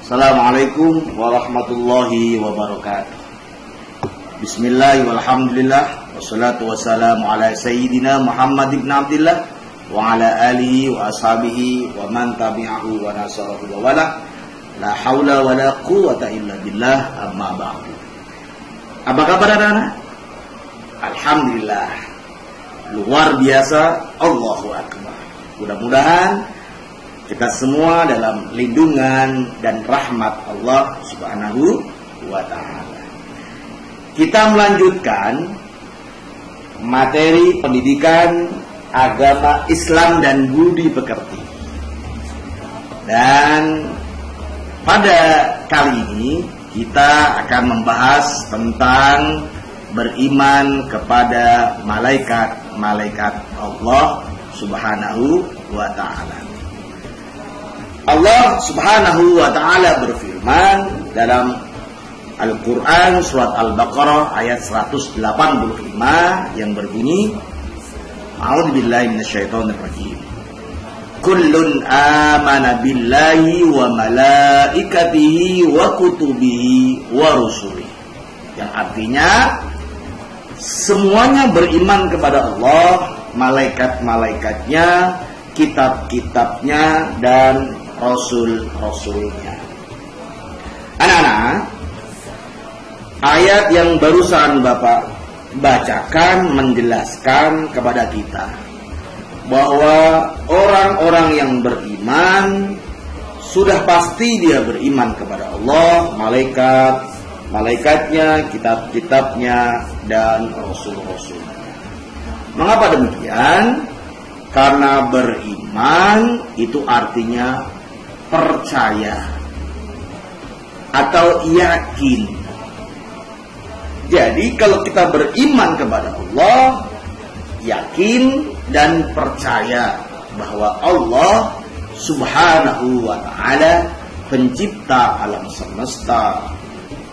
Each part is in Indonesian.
Assalamualaikum warahmatullahi wabarakatuh. Bismillah walhamdulillah wassalatu wassalamu ala sayyidina Muhammad ibn Abdillah wa ala alihi wa ashabihi wa man tabi'ahu wa nasarahu wa wala. La haula wa la quwata illa billah, amma ba'du. Apa kabar anak-anak? Alhamdulillah, luar biasa, Allahu Akbar. Mudah-mudahan kita semua dalam lindungan dan rahmat Allah Subhanahu wa ta'ala. Kita melanjutkan materi pendidikan agama Islam dan budi pekerti. Dan pada kali ini kita akan membahas tentang beriman kepada malaikat-malaikat Allah Subhanahu wa ta'ala. Allah Subhanahu wa ta'ala berfirman dalam Al-Quran surat Al-Baqarah ayat 185 yang berbunyi, A'udzubillahi minasyaitonirrajim. Kullun amana billahi wa malaikatihi wa kutubihi wa rusulihi. Yang artinya semuanya beriman kepada Allah, malaikat-malaikatnya, kitab-kitabnya, dan rasul-rasulnya. Anak-anak, ayat yang barusan Bapak bacakan menjelaskan kepada kita bahwa orang-orang yang beriman sudah pasti dia beriman kepada Allah, malaikatnya, kitab-kitabnya, dan rasul-rasulnya. Mengapa demikian? Karena beriman itu artinya percaya atau yakin. Jadi kalau kita beriman kepada Allah, yakin dan percaya bahwa Allah Subhanahu wa ta'ala pencipta alam semesta,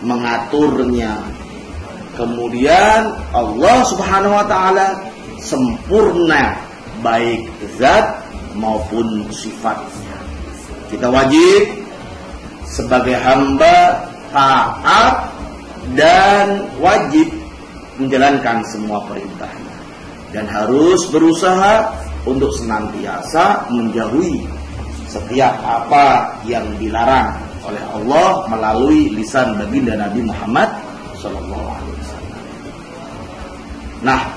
mengaturnya. Kemudian Allah Subhanahu wa ta'ala sempurna baik zat maupun sifatnya. Kita wajib sebagai hamba taat dan wajib menjalankan semua perintahnya, dan harus berusaha untuk senantiasa menjauhi setiap apa yang dilarang oleh Allah melalui lisan baginda Nabi Muhammad SAW. Nah,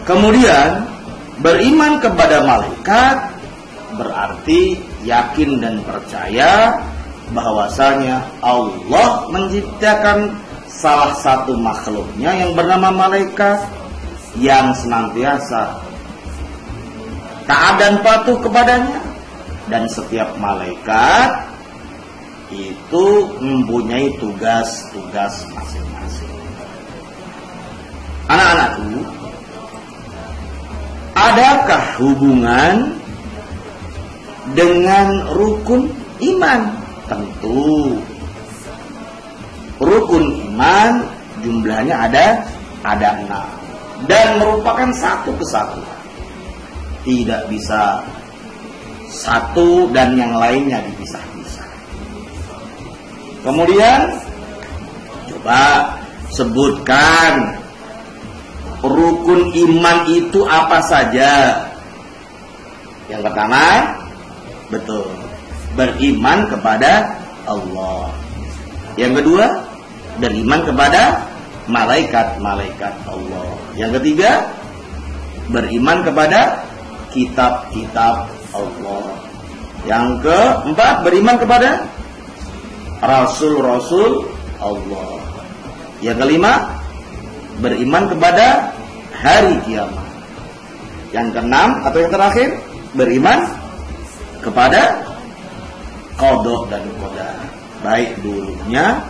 kemudian beriman kepada malaikat berarti yakin dan percaya bahwasanya Allah menciptakan salah satu makhluknya yang bernama malaikat yang senantiasa taat dan patuh kepadanya, dan setiap malaikat itu mempunyai tugas-tugas masing-masing. Anak-anakku, adakah hubungan dengan rukun iman? Tentu. Rukun iman jumlahnya ada 6 dan merupakan satu kesatuan. Tidak bisa satu dan yang lainnya dipisah-pisah. Kemudian coba sebutkan rukun iman itu apa saja. Yang pertama, betul, beriman kepada Allah. Yang kedua, beriman kepada malaikat-malaikat Allah. Yang ketiga, beriman kepada kitab-kitab Allah. Yang keempat, beriman kepada rasul-rasul Allah. Yang kelima, beriman kepada hari kiamat. Yang keenam atau yang terakhir, beriman kepada qada dan qadar. Baik dulunya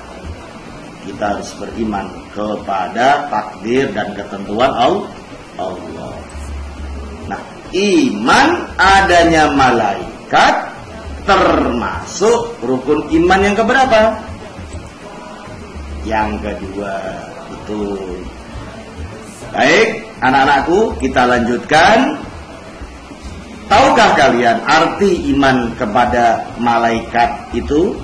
kita harus beriman kepada takdir dan ketentuan Allah. Nah, iman adanya malaikat termasuk rukun iman yang keberapa? Yang kedua. Itu. Baik, anak-anakku, kita lanjutkan. Tahukah kalian arti iman kepada malaikat itu?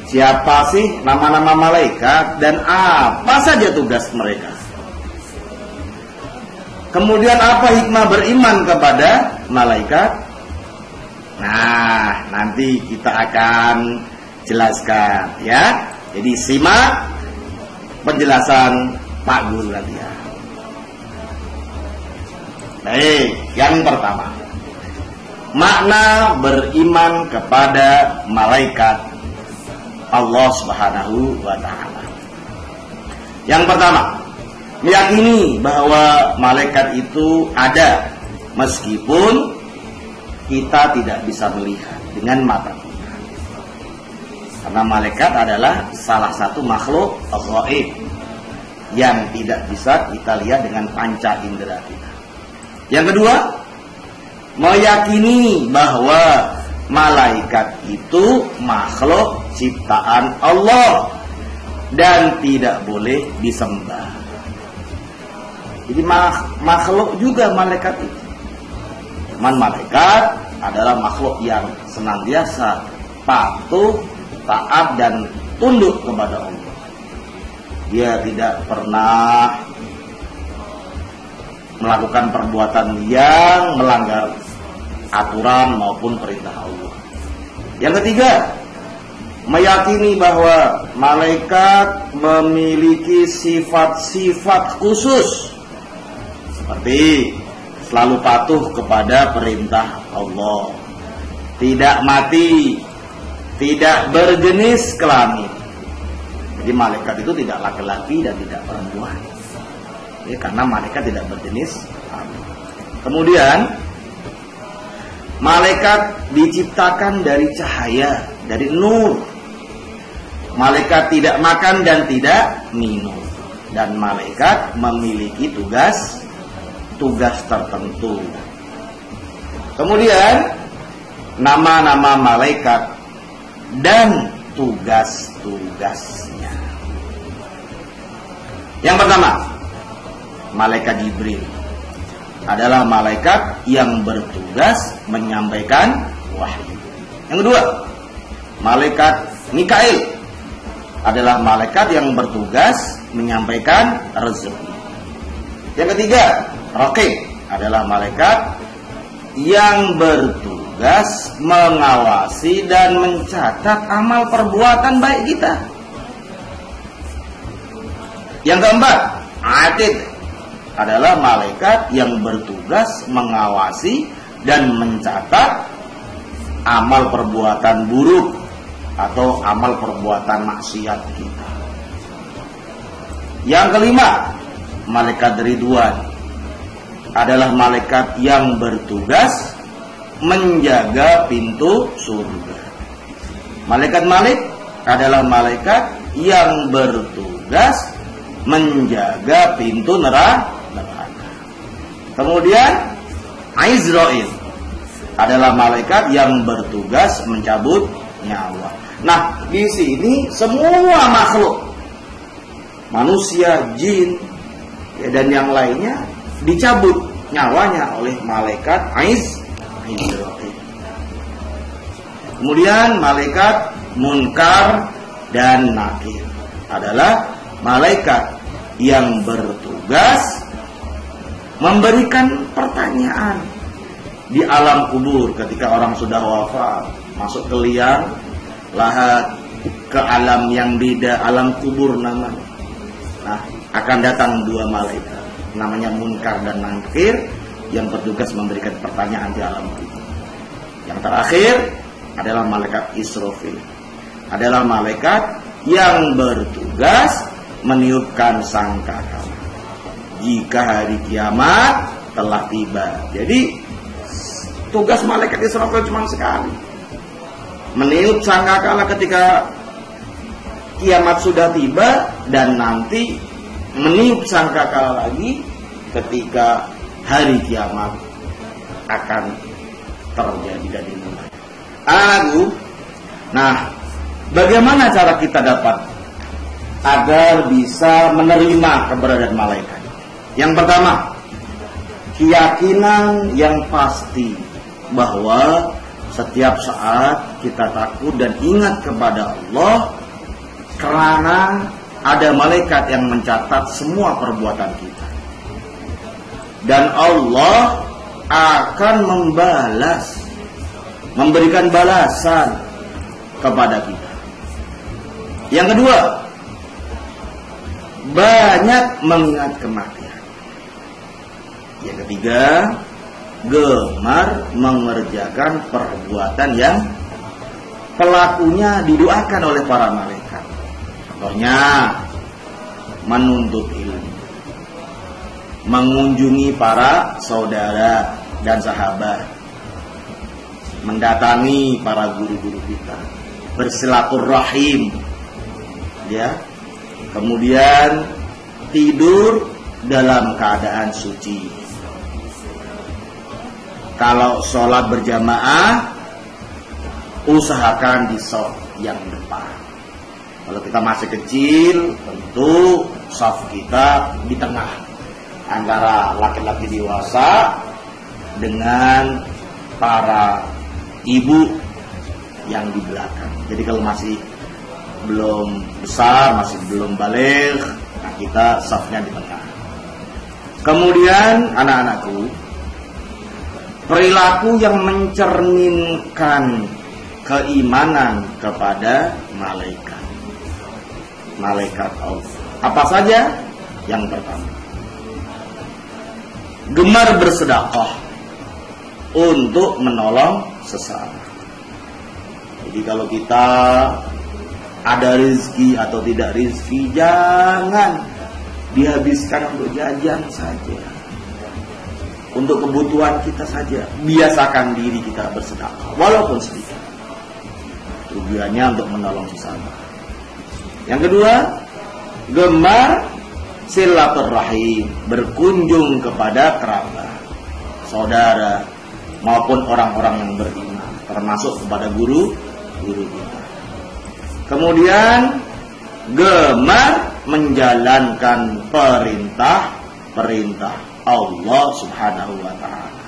Siapa sih nama-nama malaikat dan apa saja tugas mereka? Kemudian apa hikmah beriman kepada malaikat? Nah, nanti kita akan jelaskan ya. Jadi simak penjelasan Pak Guru nanti ya. Baik, yang pertama, makna beriman kepada malaikat Allah Subhanahu wa Ta'ala. Yang pertama, meyakini bahwa malaikat itu ada meskipun kita tidak bisa melihat dengan mata kita. Karena malaikat adalah salah satu makhluk ghaib yang tidak bisa kita lihat dengan panca indera kita. Yang kedua, meyakini bahwa malaikat itu makhluk ciptaan Allah dan tidak boleh disembah. Jadi makhluk juga malaikat itu. Cuman malaikat adalah makhluk yang senantiasa patuh, taat dan tunduk kepada Allah. Dia tidak pernah melakukan perbuatan yang melanggar aturan maupun perintah Allah. Yang ketiga, meyakini bahwa malaikat memiliki sifat-sifat khusus seperti selalu patuh kepada perintah Allah, tidak mati, tidak berjenis kelamin. Jadi malaikat itu tidak laki-laki dan tidak perempuan ya, karena malaikat tidak berjenis kelamin. Kemudian malaikat diciptakan dari cahaya, dari nur. Malaikat tidak makan dan tidak minum. Dan malaikat memiliki tugas tertentu. Kemudian nama-nama malaikat dan tugas-tugasnya. Yang pertama, malaikat Jibril adalah malaikat yang bertugas menyampaikan wahyu. Yang kedua, malaikat Mikail adalah malaikat yang bertugas menyampaikan rezeki. Yang ketiga, Raqib adalah malaikat yang bertugas mengawasi dan mencatat amal perbuatan baik kita. Yang keempat, Atid adalah malaikat yang bertugas mengawasi dan mencatat amal perbuatan buruk atau amal perbuatan maksiat kita. Yang kelima, malaikat Ridwan adalah malaikat yang bertugas menjaga pintu surga. Malaikat Malik adalah malaikat yang bertugas menjaga pintu neraka. Kemudian Izrail adalah malaikat yang bertugas mencabut nyawa. Nah, di sini semua makhluk, manusia, jin, ya, dan yang lainnya dicabut nyawanya oleh malaikat Izrail. Kemudian malaikat Munkar dan Nakir adalah malaikat yang bertugas memberikan pertanyaan di alam kubur ketika orang sudah wafat, masuk ke liang lahat, ke alam yang beda, alam kubur namanya. Nah, akan datang dua malaikat namanya Munkar dan Nakir yang bertugas memberikan pertanyaan di alam kubur. Yang terakhir adalah malaikat Israfil, adalah malaikat yang bertugas meniupkan sangkakala jika hari kiamat telah tiba. Jadi tugas malaikat Israfil cuma sekali, meniup sangkakala ketika kiamat sudah tiba, dan nanti meniup sangkakala lagi ketika hari kiamat akan terjadi dan dimulai. Nah, bagaimana cara kita dapat agar bisa menerima keberadaan malaikat? Yang pertama, keyakinan yang pasti bahwa setiap saat kita takut dan ingat kepada Allah, karena ada malaikat yang mencatat semua perbuatan kita. Dan Allah akan membalas, memberikan balasan kepada kita. Yang kedua, banyak mengingat kematian. Yang ketiga, gemar mengerjakan perbuatan yang pelakunya didoakan oleh para malaikat. Contohnya, menuntut ilmu, mengunjungi para saudara dan sahabat, mendatangi para guru-guru kita, bersilaturahim, ya. Kemudian tidur dalam keadaan suci. Kalau sholat berjamaah, usahakan di shaf yang depan. Kalau kita masih kecil, tentu shaf kita di tengah, antara laki-laki dewasa dengan para ibu yang di belakang. Jadi kalau masih belum besar, masih belum baligh, nah kita shafnya di tengah. Kemudian anak-anakku, perilaku yang mencerminkan keimanan kepada malaikat, malaikat Allah. Apa saja? Yang pertama, gemar bersedekah untuk menolong sesama. Jadi kalau kita ada rezeki atau tidak rezeki, jangan dihabiskan untuk jajan saja, untuk kebutuhan kita saja. Biasakan diri kita bersedekah walaupun sedikit, tujuannya untuk menolong sesama. Yang kedua, gemar silaturahim, berkunjung kepada kerabat, saudara maupun orang-orang yang beriman, termasuk kepada guru kita. Kemudian gemar menjalankan perintah Allah Subhanahu wa ta'ala,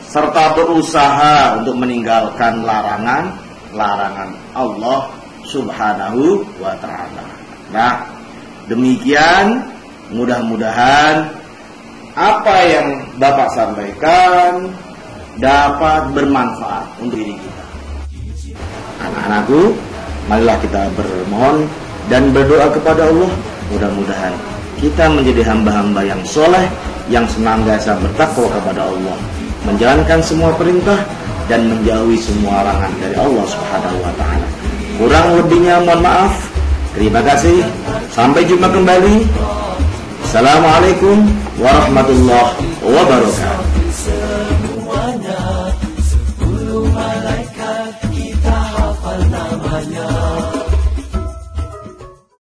serta berusaha untuk meninggalkan larangan Allah Subhanahu wa ta'ala. Nah, demikian, mudah-mudahan apa yang Bapak sampaikan dapat bermanfaat untuk diri kita. Anak-anakku, marilah kita bermohon dan berdoa kepada Allah, mudah-mudahan kita menjadi hamba-hamba yang soleh, yang senantiasa bertakwa kepada Allah, menjalankan semua perintah dan menjauhi semua larangan dari Allah Subhanahu wa ta'ala. Kurang lebihnya mohon maaf. Terima kasih. Sampai jumpa kembali. Assalamualaikum warahmatullahi wabarakatuh.